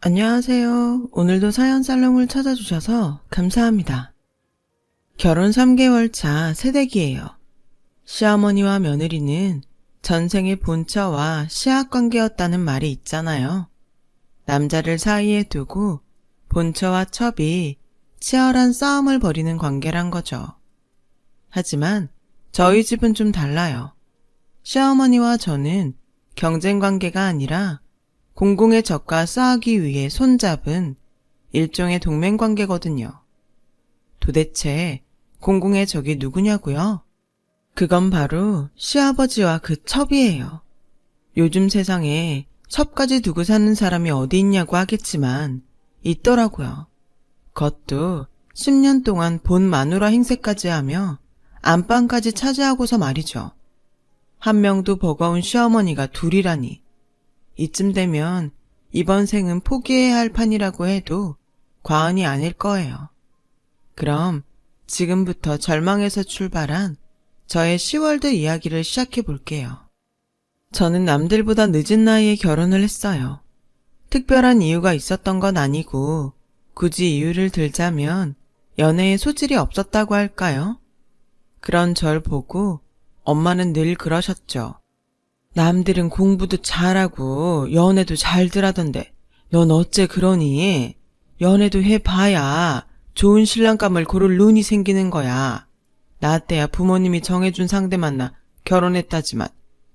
안녕하세요. 오늘도 사연 살롱을 찾아주셔서 감사합니다. 결혼 3개월 차 새댁이에요. 시어머니와 며느리는 전생의 본처와 시학관계였다는 말이 있잖아요. 남자를 사이에 두고 본처와 첩이 치열한 싸움을 벌이는 관계란 거죠. 하지만 저희 집은 좀 달라요. 시어머니와 저는 경쟁 관계가 아니라 공공의 적과 싸우기 위해 손잡은 일종의 동맹관계거든요. 도대체 공공의 적이 누구냐고요? 그건 바로 시아버지와 그 첩이에요. 요즘 세상에 첩까지 두고 사는 사람이 어디 있냐고 하겠지만 있더라고요. 그것도 10년 동안 본 마누라 행세까지 하며 안방까지 차지하고서 말이죠. 한 명도 버거운 시어머니가 둘이라니. 이쯤 되면 이번 생은 포기해야 할 판이라고 해도 과언이 아닐 거예요. 그럼 지금부터 절망에서 출발한 저의 시월드 이야기를 시작해 볼게요. 저는 남들보다 늦은 나이에 결혼을 했어요. 특별한 이유가 있었던 건 아니고 굳이 이유를 들자면 연애에 소질이 없었다고 할까요? 그런 절 보고 엄마는 늘 그러셨죠. 남들은 공부도 잘하고 연애도 잘들 하던데 넌 어째 그러니? 연애도 해봐야 좋은 신랑감을 고를 눈이 생기는 거야. 나 때야 부모님이 정해준 상대 만나 결혼했다지만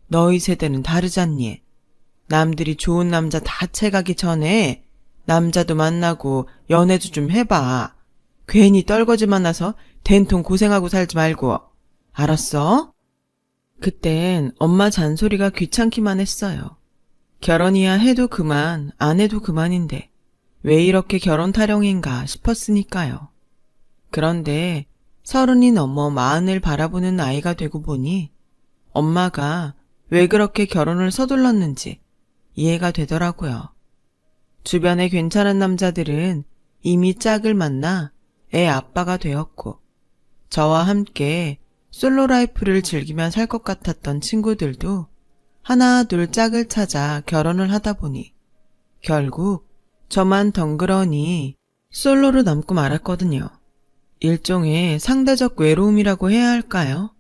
너희 세대는 다르잖니. 남들이 좋은 남자 다 채가기 전에 남자도 만나고 연애도 좀 해봐. 괜히 떨거지 만나서 된통 고생하고 살지 말고. 알았어? 그땐 엄마 잔소리가 귀찮기만 했어요. 결혼이야 해도 그만, 안 해도 그만인데 왜 이렇게 결혼 타령인가 싶었으니까요. 그런데 30이 넘어 40을 바라보는 나이가 되고 보니 엄마가 왜 그렇게 결혼을 서둘렀는지 이해가 되더라고요. 주변에 괜찮은 남자들은 이미 짝을 만나 애 아빠가 되었고 저와 함께 솔로 라이프를 즐기며 살 것 같았던 친구들도 하나 둘 짝을 찾아 결혼을 하다 보니 결국 저만 덩그러니 솔로로 남고 말았거든요. 일종의 상대적 외로움이라고 해야 할까요?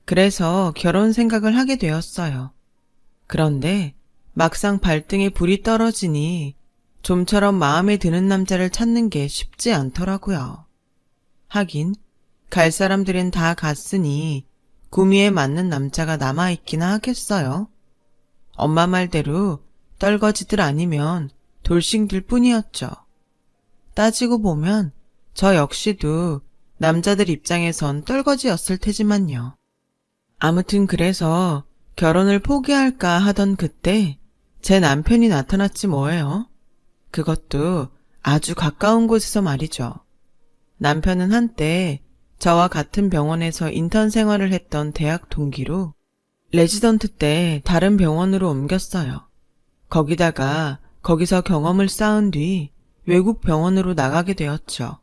그래서 결혼 생각을 하게 되었어요. 그런데 막상 발등에 불이 떨어지니 좀처럼 마음에 드는 남자를 찾는 게 쉽지 않더라고요. 하긴 갈 사람들은 다 갔으니 구미에 맞는 남자가 남아있기나 하겠어요. 엄마 말대로 떨거지들 아니면 돌싱들 뿐이었죠. 따지고 보면 저 역시도 남자들 입장에선 떨거지였을 테지만요. 아무튼 그래서 결혼을 포기할까 하던 그때 제 남편이 나타났지 뭐예요. 그것도 아주 가까운 곳에서 말이죠. 남편은 한때 저와 같은 병원에서 인턴 생활을 했던 대학 동기로 레지던트 때 다른 병원으로 옮겼어요. 거기서 경험을 쌓은 뒤 외국 병원으로 나가게 되었죠.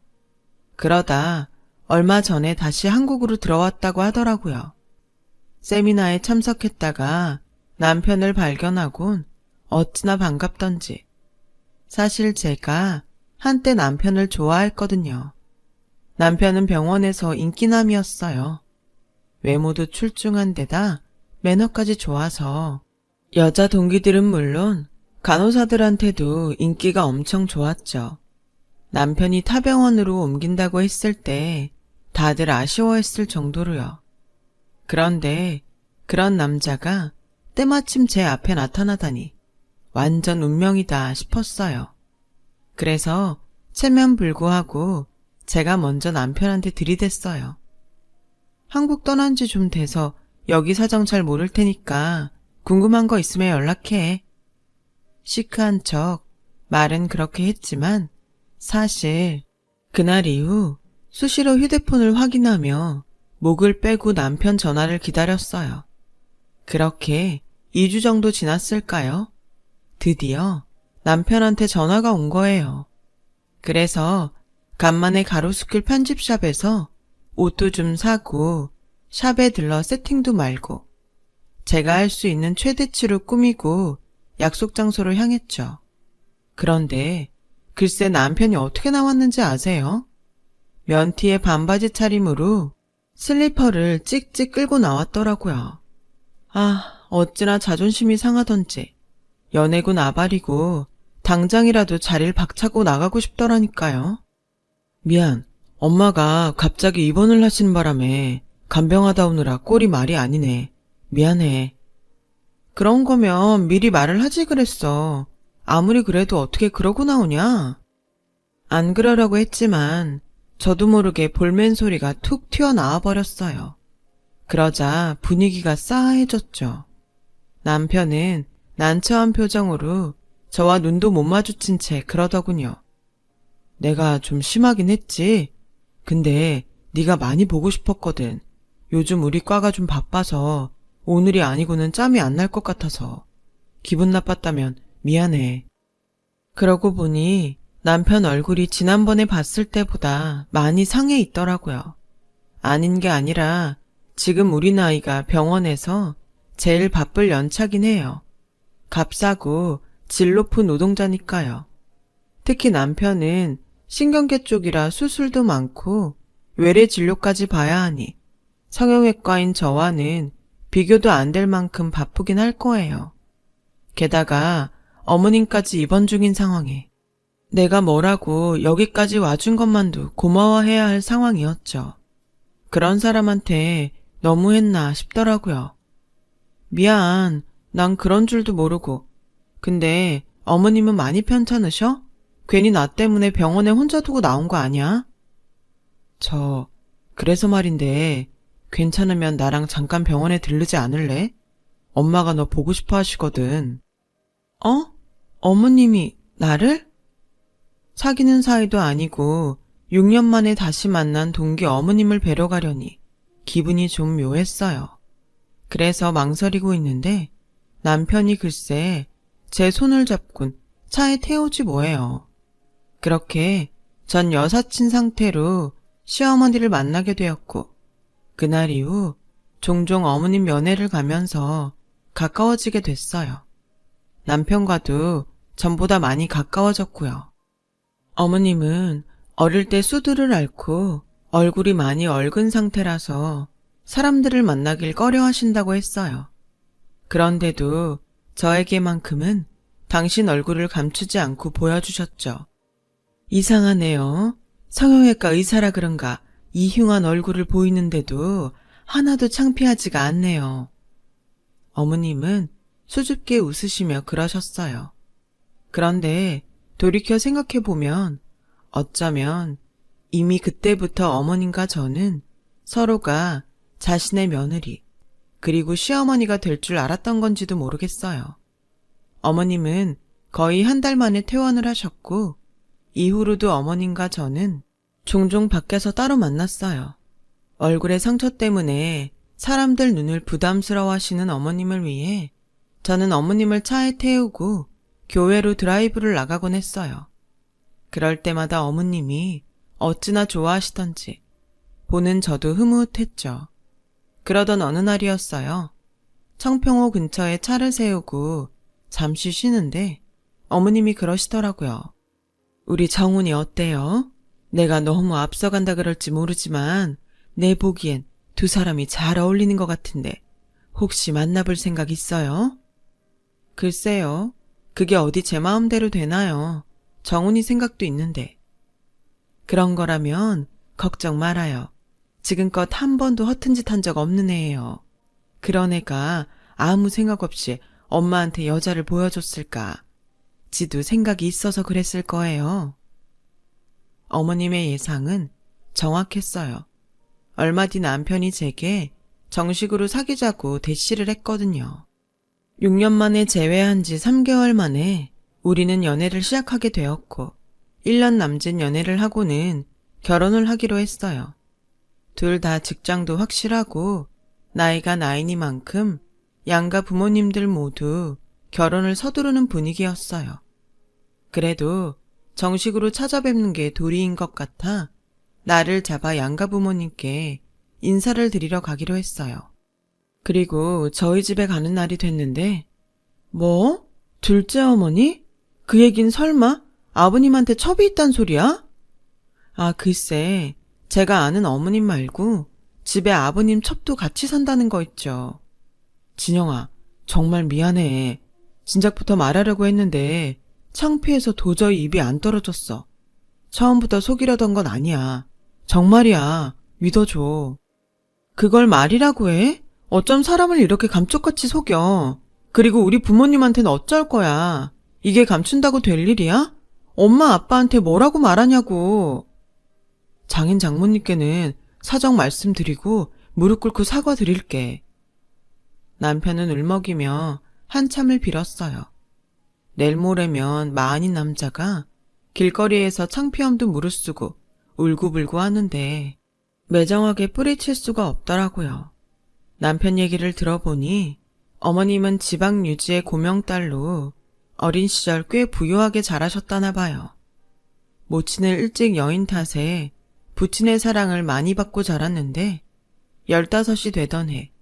그러다 얼마 전에 다시 한국으로 들어왔다고 하더라고요. 세미나에 참석했다가 남편을 발견하곤 어찌나 반갑던지. 사실 제가 한때 남편을 좋아했거든요. 남편은 병원에서 인기남이었어요. 외모도 출중한 데다 매너까지 좋아서 여자 동기들은 물론 간호사들한테도 인기가 엄청 좋았죠. 남편이 타 병원으로 옮긴다고 했을 때 다들 아쉬워했을 정도로요. 그런데 그런 남자가 때마침 제 앞에 나타나다니 완전 운명이다 싶었어요. 그래서 체면불구하고 제가 먼저 남편한테 들이댔어요. 한국 떠난 지 좀 돼서 여기 사정 잘 모를 테니까 궁금한 거 있으면 연락해. 시크한 척 말은 그렇게 했지만 사실 그날 이후 수시로 휴대폰을 확인하며 목을 빼고 남편 전화를 기다렸어요. 그렇게 2주 정도 지났을까요? 드디어 남편한테 전화가 온 거예요. 그래서 간만에 가로수길 편집샵에서 옷도 좀 사고 샵에 들러 세팅도 말고 제가 할 수 있는 최대치로 꾸미고 약속 장소로 향했죠. 그런데 글쎄 남편이 어떻게 나왔는지 아세요? 면티에 반바지 차림으로 슬리퍼를 찍찍 끌고 나왔더라고요. 아, 어찌나 자존심이 상하던지 연애고 나발이고 당장이라도 자리를 박차고 나가고 싶더라니까요. 미안, 엄마가 갑자기 입원을 하신 바람에 간병하다 오느라 꼴이 말이 아니네. 미안해. 그런 거면 미리 말을 하지 그랬어. 아무리 그래도 어떻게 그러고 나오냐? 안 그러려고 했지만 저도 모르게 볼멘 소리가 툭 튀어나와 버렸어요. 그러자 분위기가 싸해졌죠. 남편은 난처한 표정으로 저와 눈도 못 마주친 채 그러더군요. 내가 좀 심하긴 했지. 근데 네가 많이 보고 싶었거든. 요즘 우리 과가 좀 바빠서 오늘이 아니고는 짬이 안 날 것 같아서. 기분 나빴다면 미안해. 그러고 보니 남편 얼굴이 지난번에 봤을 때보다 많이 상해 있더라고요. 아닌 게 아니라 지금 우리 나이가 병원에서 제일 바쁠 연차긴 해요. 값싸고 질 높은 노동자니까요. 특히 남편은 신경계 쪽이라 수술도 많고 외래 진료까지 봐야 하니 성형외과인 저와는 비교도 안 될 만큼 바쁘긴 할 거예요. 게다가 어머님까지 입원 중인 상황에 내가 뭐라고 여기까지 와준 것만도 고마워해야 할 상황이었죠. 그런 사람한테 너무했나 싶더라고요. 미안, 난 그런 줄도 모르고. 근데 어머님은 많이 편찮으셔? 괜히 나 때문에 병원에 혼자 두고 나온 거 아니야? 그래서 말인데 괜찮으면 나랑 잠깐 병원에 들르지 않을래? 엄마가 너 보고 싶어 하시거든. 어머님이 나를? 사귀는 사이도 아니고 6년 만에 다시 만난 동기 어머님을 뵈러 가려니 기분이 좀 묘했어요. 그래서 망설이고 있는데 남편이 글쎄 제 손을 잡곤 차에 태우지 뭐예요. 그렇게 전 여사친 상태로 시어머니를 만나게 되었고 그날 이후 종종 어머님 면회를 가면서 가까워지게 됐어요. 남편과도 전보다 많이 가까워졌고요. 어머님은 어릴 때 수두를 앓고 얼굴이 많이 얼근 상태라서 사람들을 만나길 꺼려하신다고 했어요. 그런데도 저에게만큼은 당신 얼굴을 감추지 않고 보여주셨죠. 이상하네요. 성형외과 의사라 그런가 이 흉한 얼굴을 보이는데도 하나도 창피하지가 않네요. 어머님은 수줍게 웃으시며 그러셨어요. 그런데 돌이켜 생각해보면 어쩌면 이미 그때부터 어머님과 저는 서로가 자신의 며느리 그리고 시어머니가 될 줄 알았던 건지도 모르겠어요. 어머님은 거의 한 달 만에 퇴원을 하셨고 이후로도 어머님과 저는 종종 밖에서 따로 만났어요. 얼굴의 상처 때문에 사람들 눈을 부담스러워하시는 어머님을 위해 저는 어머님을 차에 태우고 교회로 드라이브를 나가곤 했어요. 그럴 때마다 어머님이 어찌나 좋아하시던지 보는 저도 흐뭇했죠. 그러던 어느 날이었어요. 청평호 근처에 차를 세우고 잠시 쉬는데 어머님이 그러시더라고요. 우리 정훈이 어때요? 내가 너무 앞서간다 그럴지 모르지만 내 보기엔 두 사람이 잘 어울리는 것 같은데 혹시 만나볼 생각 있어요? 글쎄요. 그게 어디 제 마음대로 되나요? 정훈이 생각도 있는데. 그런 거라면 걱정 말아요. 지금껏 한 번도 허튼 짓 한 적 없는 애예요. 그런 애가 아무 생각 없이 엄마한테 여자를 보여줬을까? 지도 생각이 있어서 그랬을 거예요. 어머님의 예상은 정확했어요. 얼마 뒤 남편이 제게 정식으로 사귀자고 대시를 했거든요. 6년 만에 재회한 지 3개월 만에 우리는 연애를 시작하게 되었고 1년 남짓 연애를 하고는 결혼을 하기로 했어요. 둘 다 직장도 확실하고 나이가 나이니만큼 양가 부모님들 모두 결혼을 서두르는 분위기였어요. 그래도 정식으로 찾아뵙는 게 도리인 것 같아 나를 잡아 양가 부모님께 인사를 드리러 가기로 했어요. 그리고 저희 집에 가는 날이 됐는데 뭐? 둘째 어머니? 그 얘긴 설마 아버님한테 첩이 있단 소리야? 아, 글쎄, 제가 아는 어머님 말고 집에 아버님 첩도 같이 산다는 거 있죠. 진영아, 정말 미안해. 진작부터 말하려고 했는데 창피해서 도저히 입이 안 떨어졌어. 처음부터 속이려던 건 아니야. 정말이야. 믿어줘. 그걸 말이라고 해? 어쩜 사람을 이렇게 감쪽같이 속여. 그리고 우리 부모님한테는 어쩔 거야. 이게 감춘다고 될 일이야? 엄마 아빠한테 뭐라고 말하냐고. 장인 장모님께는 사정 말씀드리고 무릎 꿇고 사과드릴게. 남편은 울먹이며 한참을 빌었어요. 내일 모레면 마흔인 남자가 길거리에서 창피함도 무릅쓰고 울고불고 하는데 매정하게 뿌리칠 수가 없더라고요. 남편 얘기를 들어보니 어머님은 지방 유지의 고명딸로 어린 시절 꽤 부유하게 자라셨다나 봐요. 모친을 일찍 여인 탓에 부친의 사랑을 많이 받고 자랐는데 15이 되던 해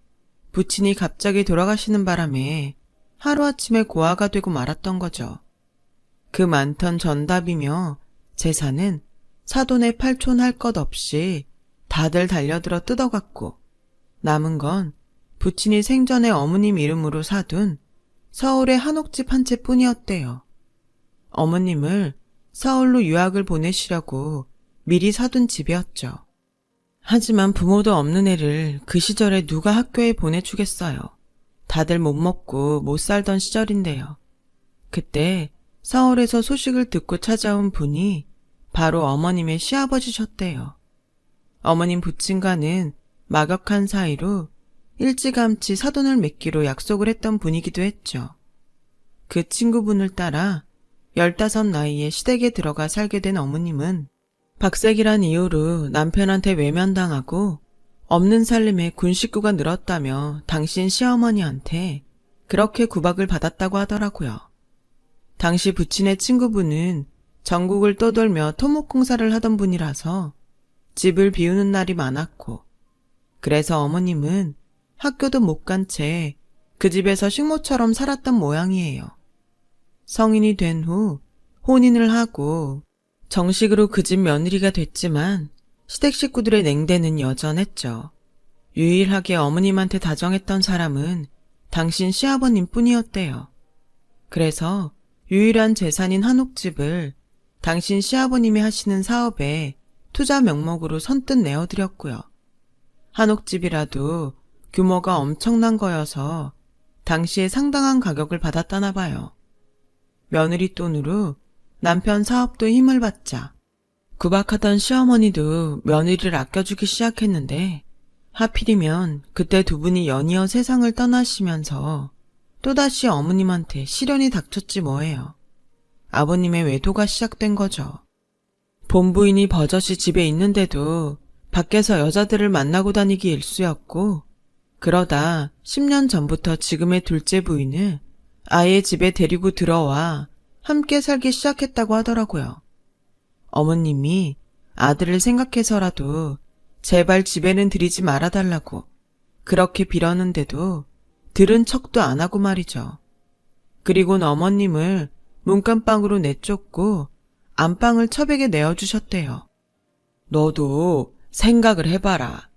부친이 갑자기 돌아가시는 바람에 하루아침에 고아가 되고 말았던 거죠. 그 많던 전답이며 재산은 사돈의 팔촌할 것 없이 다들 달려들어 뜯어갔고 남은 건 부친이 생전에 어머님 이름으로 사둔 서울의 한옥집 한 채뿐이었대요. 어머님을 서울로 유학을 보내시려고 미리 사둔 집이었죠. 하지만 부모도 없는 애를 그 시절에 누가 학교에 보내주겠어요. 다들 못 먹고 못 살던 시절인데요. 그때 서울에서 소식을 듣고 찾아온 분이 바로 어머님의 시아버지셨대요. 어머님 부친과는 막역한 사이로 일찌감치 사돈을 맺기로 약속을 했던 분이기도 했죠. 그 친구분을 따라 15 나이에 시댁에 들어가 살게 된 어머님은 박색이란 이유로 남편한테 외면당하고 없는 살림에 군 식구가 늘었다며 당신 시어머니한테 그렇게 구박을 받았다고 하더라고요. 당시 부친의 친구분은 전국을 떠돌며 토목공사를 하던 분이라서 집을 비우는 날이 많았고 그래서 어머님은 학교도 못 간 채 그 집에서 식모처럼 살았던 모양이에요. 성인이 된 후 혼인을 하고 정식으로 그 집 며느리가 됐지만 시댁 식구들의 냉대는 여전했죠. 유일하게 어머님한테 다정했던 사람은 당신 시아버님 뿐이었대요. 그래서 유일한 재산인 한옥집을 당신 시아버님이 하시는 사업에 투자 명목으로 선뜻 내어드렸고요. 한옥집이라도 규모가 엄청난 거여서 당시에 상당한 가격을 받았다나 봐요. 며느리 돈으로 남편 사업도 힘을 받자 구박하던 시어머니도 며느리를 아껴주기 시작했는데 하필이면 그때 두 분이 연이어 세상을 떠나시면서 또다시 어머님한테 시련이 닥쳤지 뭐예요. 아버님의 외도가 시작된 거죠. 본부인이 버젓이 집에 있는데도 밖에서 여자들을 만나고 다니기 일쑤였고 그러다 10년 전부터 지금의 둘째 부인을 아예 집에 데리고 들어와 함께 살기 시작했다고 하더라고요. 어머님이 아들을 생각해서라도 제발 집에는 들이지 말아달라고 그렇게 빌었는데도 들은 척도 안 하고 말이죠. 그리곤 어머님을 문간방으로 내쫓고 안방을 첩에게 내어주셨대요. 너도 생각을 해봐라.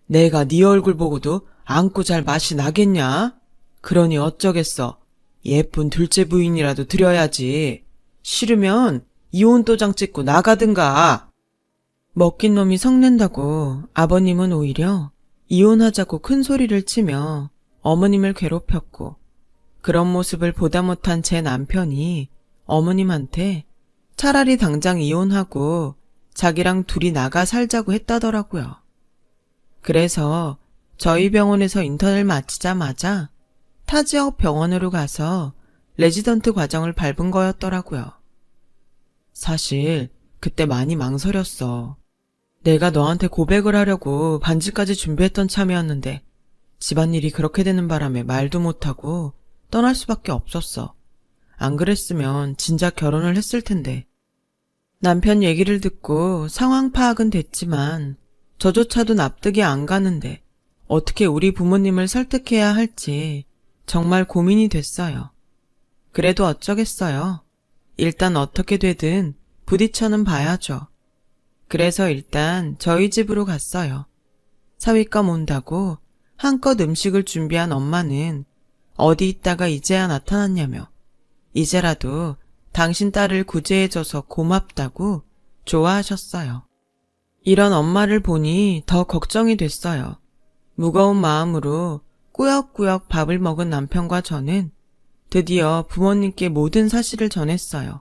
내가 네 얼굴 보고도 안고 잘 맛이 나겠냐? 그러니 어쩌겠어. 예쁜 둘째 부인이라도 드려야지. 싫으면 이혼 도장 찍고 나가든가. 먹긴 놈이 성낸다고 아버님은 오히려 이혼하자고 큰 소리를 치며 어머님을 괴롭혔고 그런 모습을 보다 못한 제 남편이 어머님한테 차라리 당장 이혼하고 자기랑 둘이 나가 살자고 했다더라고요. 그래서 저희 병원에서 인턴을 마치자마자 타 지역 병원으로 가서 레지던트 과정을 밟은 거였더라고요. 사실 그때 많이 망설였어. 내가 너한테 고백을 하려고 반지까지 준비했던 참이었는데 집안일이 그렇게 되는 바람에 말도 못하고 떠날 수밖에 없었어. 안 그랬으면 진작 결혼을 했을 텐데. 남편 얘기를 듣고 상황 파악은 됐지만 저조차도 납득이 안 가는데 어떻게 우리 부모님을 설득해야 할지 정말 고민이 됐어요. 그래도 어쩌겠어요. 일단 어떻게 되든 부딪혀는 봐야죠. 그래서 일단 저희 집으로 갔어요. 사위감 온다고 한껏 음식을 준비한 엄마는 어디 있다가 이제야 나타났냐며 이제라도 당신 딸을 구제해줘서 고맙다고 좋아하셨어요. 이런 엄마를 보니 더 걱정이 됐어요. 무거운 마음으로 꾸역꾸역 밥을 먹은 남편과 저는 드디어 부모님께 모든 사실을 전했어요.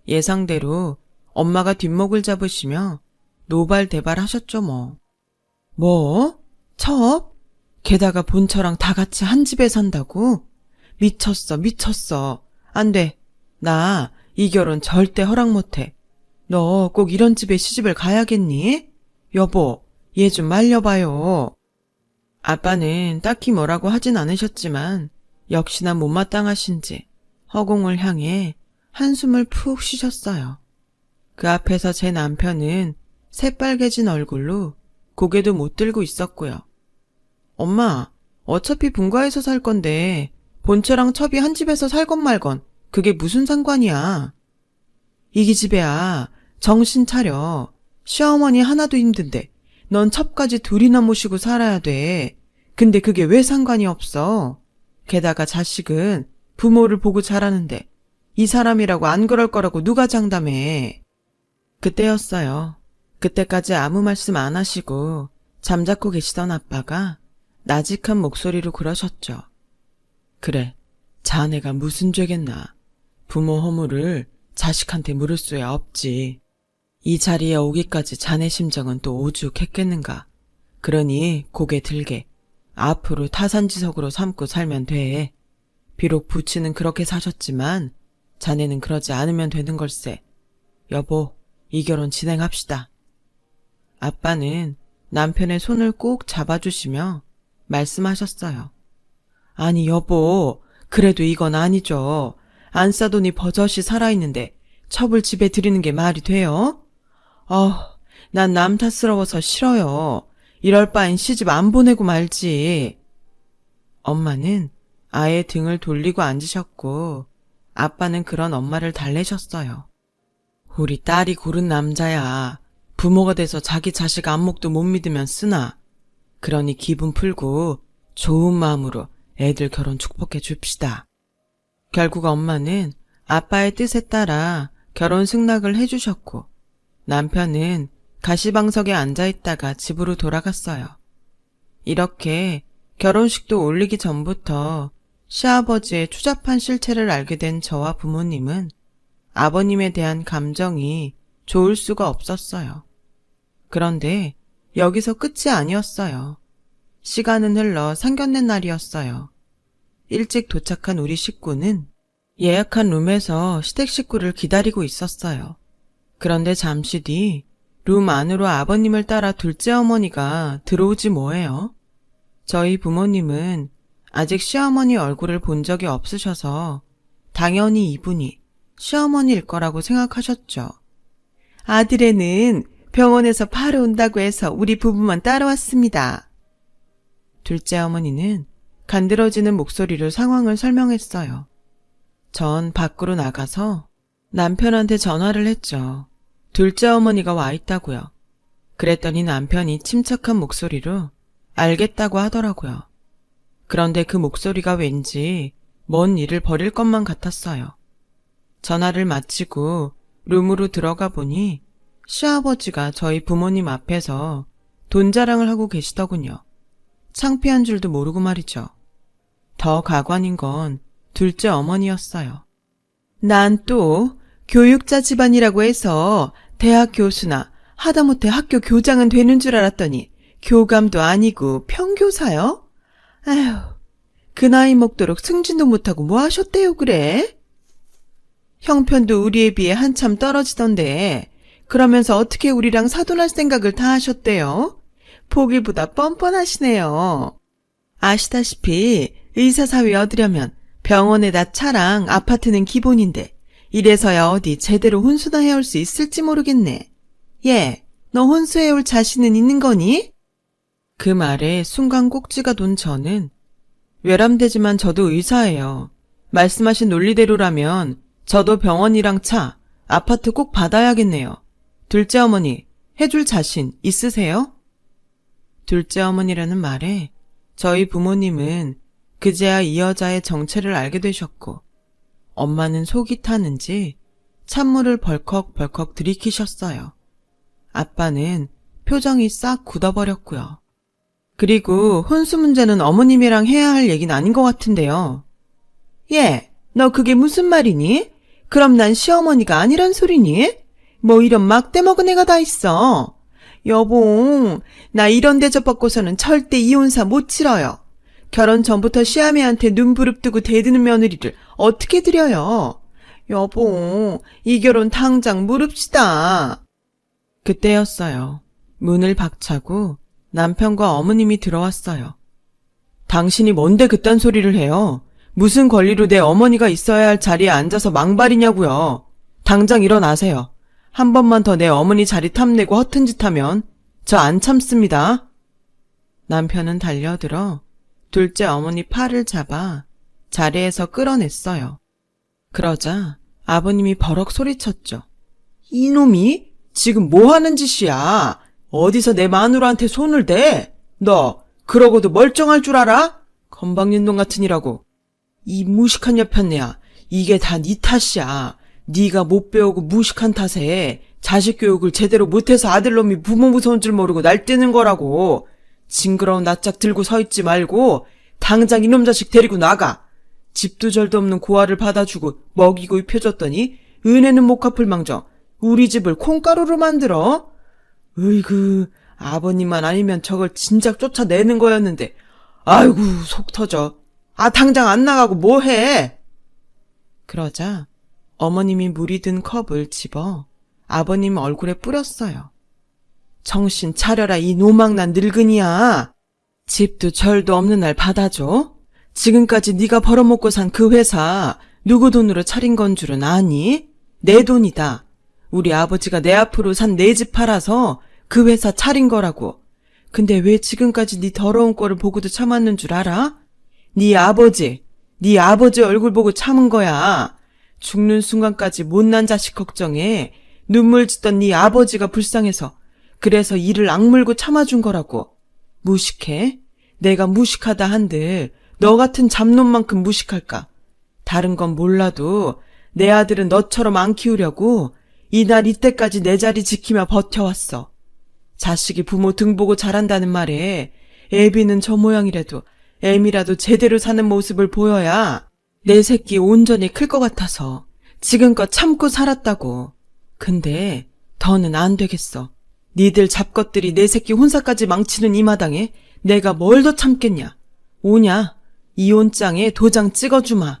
예상대로 엄마가 뒷목을 잡으시며 노발대발 하셨죠 뭐. 뭐? 첩? 게다가 본처랑 다 같이 한 집에 산다고? 미쳤어. 안 돼. 나 이 결혼 절대 허락 못해. 너 꼭 이런 집에 시집을 가야겠니? 여보, 얘 좀 말려봐요. 아빠는 딱히 뭐라고 하진 않으셨지만 역시나 못마땅하신지 허공을 향해 한숨을 푹 쉬셨어요. 그 앞에서 제 남편은 새빨개진 얼굴로 고개도 못 들고 있었고요. 엄마, 어차피 분가해서 살 건데 본처랑 첩이 한 집에서 살건 말건 그게 무슨 상관이야. 이기집애야, 정신 차려. 시어머니 하나도 힘든데 넌 첩까지 둘이나 모시고 살아야 돼. 근데 그게 왜 상관이 없어? 게다가 자식은 부모를 보고 자라는데 이 사람이라고 안 그럴 거라고 누가 장담해. 그때였어요. 그때까지 아무 말씀 안 하시고 잠자코 계시던 아빠가 나직한 목소리로 그러셨죠. 그래, 자네가 무슨 죄겠나. 부모 허물을 자식한테 물을 수야 없지. 이 자리에 오기까지 자네 심정은 또 오죽했겠는가. 그러니 고개 들게 앞으로 타산지석으로 삼고 살면 돼. 비록 부치는 그렇게 사셨지만 자네는 그러지 않으면 되는 걸세. 여보, 이 결혼 진행합시다. 아빠는 남편의 손을 꼭 잡아주시며 말씀하셨어요. 아니 여보, 그래도 이건 아니죠. 안 싸더니 버젓이 살아있는데 첩을 집에 들이는 게 말이 돼요? 난 남 탓스러워서 싫어요. 이럴 바엔 시집 안 보내고 말지. 엄마는 아예 등을 돌리고 앉으셨고 아빠는 그런 엄마를 달래셨어요. 우리 딸이 고른 남자야. 부모가 돼서 자기 자식 안목도 못 믿으면 쓰나. 그러니 기분 풀고 좋은 마음으로 애들 결혼 축복해 줍시다. 결국 엄마는 아빠의 뜻에 따라 결혼 승낙을 해주셨고 남편은 가시방석에 앉아있다가 집으로 돌아갔어요. 이렇게 결혼식도 올리기 전부터 시아버지의 추잡한 실체를 알게 된 저와 부모님은 아버님에 대한 감정이 좋을 수가 없었어요. 그런데 여기서 끝이 아니었어요. 시간은 흘러 상견례 날이었어요. 일찍 도착한 우리 식구는 예약한 룸에서 시댁 식구를 기다리고 있었어요. 그런데 잠시 뒤 룸 안으로 아버님을 따라 둘째 어머니가 들어오지 뭐예요. 저희 부모님은 아직 시어머니 얼굴을 본 적이 없으셔서 당연히 이분이 시어머니일 거라고 생각하셨죠. 아들애는 병원에서 바로 온다고 해서 우리 부부만 따라왔습니다. 둘째 어머니는 간드러지는 목소리로 상황을 설명했어요. 전 밖으로 나가서 남편한테 전화를 했죠. 둘째 어머니가 와 있다고요. 그랬더니 남편이 침착한 목소리로 알겠다고 하더라고요. 그런데 그 목소리가 왠지 먼 일을 벌일 것만 같았어요. 전화를 마치고 룸으로 들어가 보니 시아버지가 저희 부모님 앞에서 돈 자랑을 하고 계시더군요. 창피한 줄도 모르고 말이죠. 더 가관인 건 둘째 어머니였어요. 난 또 교육자 집안이라고 해서 대학 교수나 하다못해 학교 교장은 되는 줄 알았더니 교감도 아니고 평교사요? 아휴, 그 나이 먹도록 승진도 못하고 뭐 하셨대요 그래? 형편도 우리에 비해 한참 떨어지던데 그러면서 어떻게 우리랑 사돈할 생각을 다 하셨대요? 보기보다 뻔뻔하시네요. 아시다시피 의사사위 얻으려면 병원에다 차랑 아파트는 기본인데 이래서야 어디 제대로 혼수나 해올 수 있을지 모르겠네. 얘, 너 혼수해올 자신은 있는 거니? 그 말에 순간 꼭지가 돈 저는 외람되지만 저도 의사예요. 말씀하신 논리대로라면 저도 병원이랑 차, 아파트 꼭 받아야겠네요. 둘째 어머니, 해줄 자신 있으세요? 둘째 어머니라는 말에 저희 부모님은 그제야 이 여자의 정체를 알게 되셨고, 엄마는 속이 타는지 찬물을 벌컥벌컥 들이키셨어요. 아빠는 표정이 싹 굳어버렸고요. 그리고 혼수 문제는 어머님이랑 해야 할 얘기는 아닌 것 같은데요. 예, 너 그게 무슨 말이니? 그럼 난 시어머니가 아니란 소리니? 뭐 이런 막대 먹은 애가 다 있어. 여보, 나 이런 대접 받고서는 절대 이혼사 못 치러요. 결혼 전부터 시아미한테 눈 부릅뜨고 대드는 며느리를 어떻게 드려요? 여보, 이 결혼 당장 무릅시다. 그때였어요. 문을 박차고 남편과 어머님이 들어왔어요. 당신이 뭔데 그딴 소리를 해요? 무슨 권리로 내 어머니가 있어야 할 자리에 앉아서 망발이냐고요. 당장 일어나세요. 한 번만 더 내 어머니 자리 탐내고 허튼 짓 하면 저 안 참습니다. 남편은 달려들어 둘째 어머니 팔을 잡아 자리에서 끌어냈어요. 그러자 아버님이 버럭 소리쳤죠. 이놈이 지금 뭐 하는 짓이야? 어디서 내 마누라한테 손을 대? 너 그러고도 멀쩡할 줄 알아? 건방진놈 같으니라고. 이 무식한 여편네야. 이게 다 네 탓이야. 네가 못 배우고 무식한 탓에 자식 교육을 제대로 못해서 아들놈이 부모 무서운 줄 모르고 날뛰는 거라고. 징그러운 낯짝 들고 서 있지 말고 당장 이놈 자식 데리고 나가. 집도 절도 없는 고아를 받아주고 먹이고 입혀줬더니 은혜는 못 갚을 망정 우리 집을 콩가루로 만들어? 으이그, 아버님만 아니면 저걸 진작 쫓아내는 거였는데. 아이고, 속 터져. 아, 당장 안 나가고 뭐 해? 그러자 어머님이 물이 든 컵을 집어 아버님 얼굴에 뿌렸어요. 정신 차려라, 이 노망난 늙은이야. 집도 절도 없는 날 받아줘? 지금까지 네가 벌어먹고 산 그 회사 누구 돈으로 차린 건 줄은 아니? 내 돈이다. 우리 아버지가 내 앞으로 산 내 집 팔아서 그 회사 차린 거라고. 근데 왜 지금까지 네 더러운 꼴을 보고도 참았는 줄 알아? 네 아버지 얼굴 보고 참은 거야. 죽는 순간까지 못난 자식 걱정에 눈물 짓던 네 아버지가 불쌍해서 그래서 이를 악물고 참아준 거라고. 무식해? 내가 무식하다 한들 너 같은 잡놈만큼 무식할까? 다른 건 몰라도 내 아들은 너처럼 안 키우려고 이날 이때까지 내 자리 지키며 버텨왔어. 자식이 부모 등 보고 자란다는 말에 애비는 저 모양이라도 애미라도 제대로 사는 모습을 보여야 내 새끼 온전히 클 것 같아서 지금껏 참고 살았다고. 근데 더는 안 되겠어. 니들 잡것들이 내 새끼 혼사까지 망치는 이 마당에 내가 뭘 더 참겠냐. 오냐, 이혼장에 도장 찍어주마.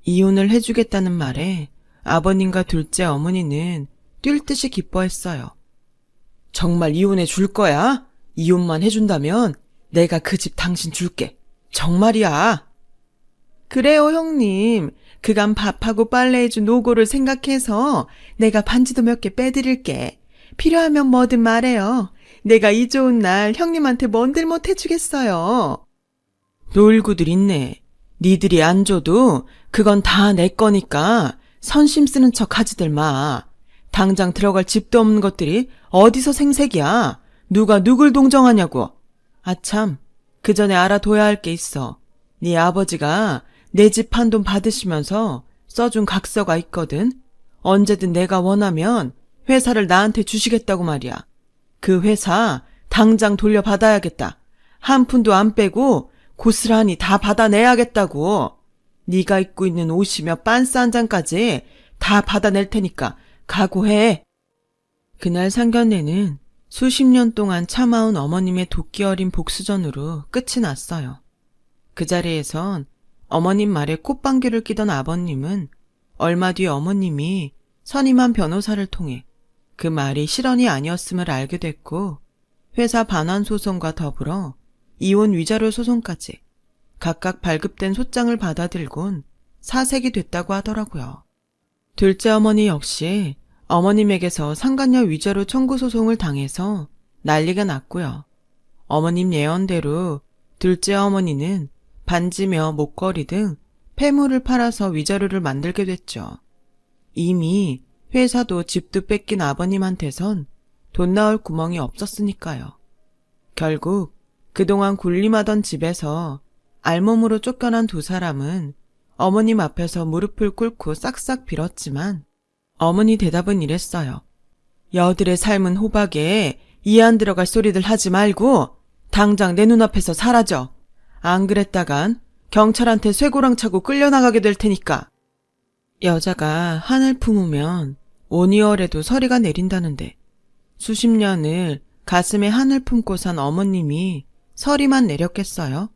이혼을 해주겠다는 말에 아버님과 둘째 어머니는 뛸 듯이 기뻐했어요. 정말 이혼해 줄 거야? 이혼만 해준다면 내가 그 집 당신 줄게. 정말이야. 그래요, 형님. 그간 밥하고 빨래해준 노고를 생각해서 내가 반지도 몇 개 빼드릴게. 필요하면 뭐든 말해요. 내가 이 좋은 날 형님한테 뭔들 못 해주겠어요. 놀구들 있네. 니들이 안 줘도 그건 다 내 거니까 선심 쓰는 척 하지들 마. 당장 들어갈 집도 없는 것들이 어디서 생색이야. 누가 누굴 동정하냐고. 아참, 그 전에 알아둬야 할 게 있어. 네 아버지가 내 집 한 돈 받으시면서 써준 각서가 있거든. 언제든 내가 원하면 회사를 나한테 주시겠다고 말이야. 그 회사 당장 돌려받아야겠다. 한 푼도 안 빼고 고스란히 다 받아내야겠다고. 네가 입고 있는 옷이며 빤스 한 장까지 다 받아낼 테니까 각오해. 그날 상견례는 수십 년 동안 참아온 어머님의 도끼 어린 복수전으로 끝이 났어요. 그 자리에선 어머님 말에 꽃방귀를 끼던 아버님은 얼마 뒤 어머님이 선임한 변호사를 통해 그 말이 실언이 아니었음을 알게 됐고 회사 반환 소송과 더불어 이혼 위자료 소송까지 각각 발급된 소장을 받아들곤 사색이 됐다고 하더라고요. 둘째 어머니 역시 어머님에게서 상간녀 위자료 청구 소송을 당해서 난리가 났고요. 어머님 예언대로 둘째 어머니는 반지며 목걸이 등 폐물을 팔아서 위자료를 만들게 됐죠. 이미 회사도 집도 뺏긴 아버님한테선 돈 나올 구멍이 없었으니까요. 결국 그동안 군림하던 집에서 알몸으로 쫓겨난 두 사람은 어머님 앞에서 무릎을 꿇고 싹싹 빌었지만 어머니 대답은 이랬어요. 여들의 삶은 호박에 이 안 들어갈 소리들 하지 말고 당장 내 눈앞에서 사라져. 안 그랬다간 경찰한테 쇠고랑 차고 끌려나가게 될 테니까. 여자가 한을 품으면 오니얼에도 서리가 내린다는데 수십 년을 가슴에 한을 품고 산 어머님이 서리만 내렸겠어요?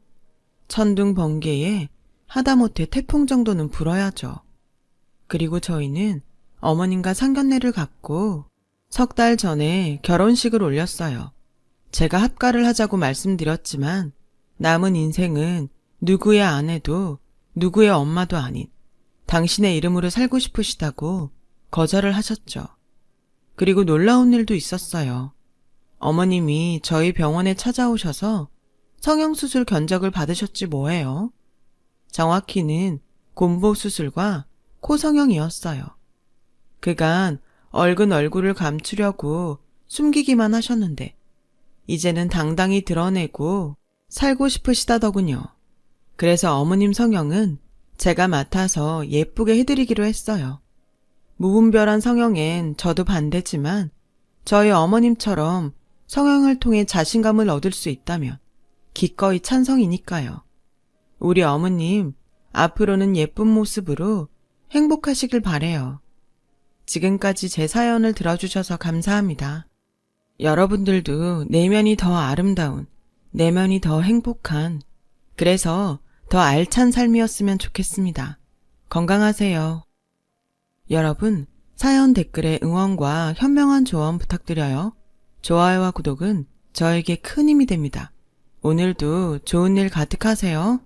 천둥 번개에 하다못해 태풍 정도는 불어야죠. 그리고 저희는 어머님과 상견례를 갖고 석 달 전에 결혼식을 올렸어요. 제가 합가를 하자고 말씀드렸지만 남은 인생은 누구의 아내도 누구의 엄마도 아닌 당신의 이름으로 살고 싶으시다고 거절을 하셨죠. 그리고 놀라운 일도 있었어요. 어머님이 저희 병원에 찾아오셔서 성형수술 견적을 받으셨지 뭐예요. 정확히는 곰보수술과 코성형이었어요. 그간 얼근 얼굴을 감추려고 숨기기만 하셨는데 이제는 당당히 드러내고 살고 싶으시다더군요. 그래서 어머님 성형은 제가 맡아서 예쁘게 해드리기로 했어요. 무분별한 성형엔 저도 반대지만 저희 어머님처럼 성형을 통해 자신감을 얻을 수 있다면 기꺼이 찬성이니까요. 우리 어머님 앞으로는 예쁜 모습으로 행복하시길 바래요. 지금까지 제 사연을 들어주셔서 감사합니다. 여러분들도 내면이 더 아름다운, 내면이 더 행복한, 그래서 더 알찬 삶이었으면 좋겠습니다. 건강하세요. 여러분, 사연 댓글에 응원과 현명한 조언 부탁드려요. 좋아요와 구독은 저에게 큰 힘이 됩니다. 오늘도 좋은 일 가득하세요.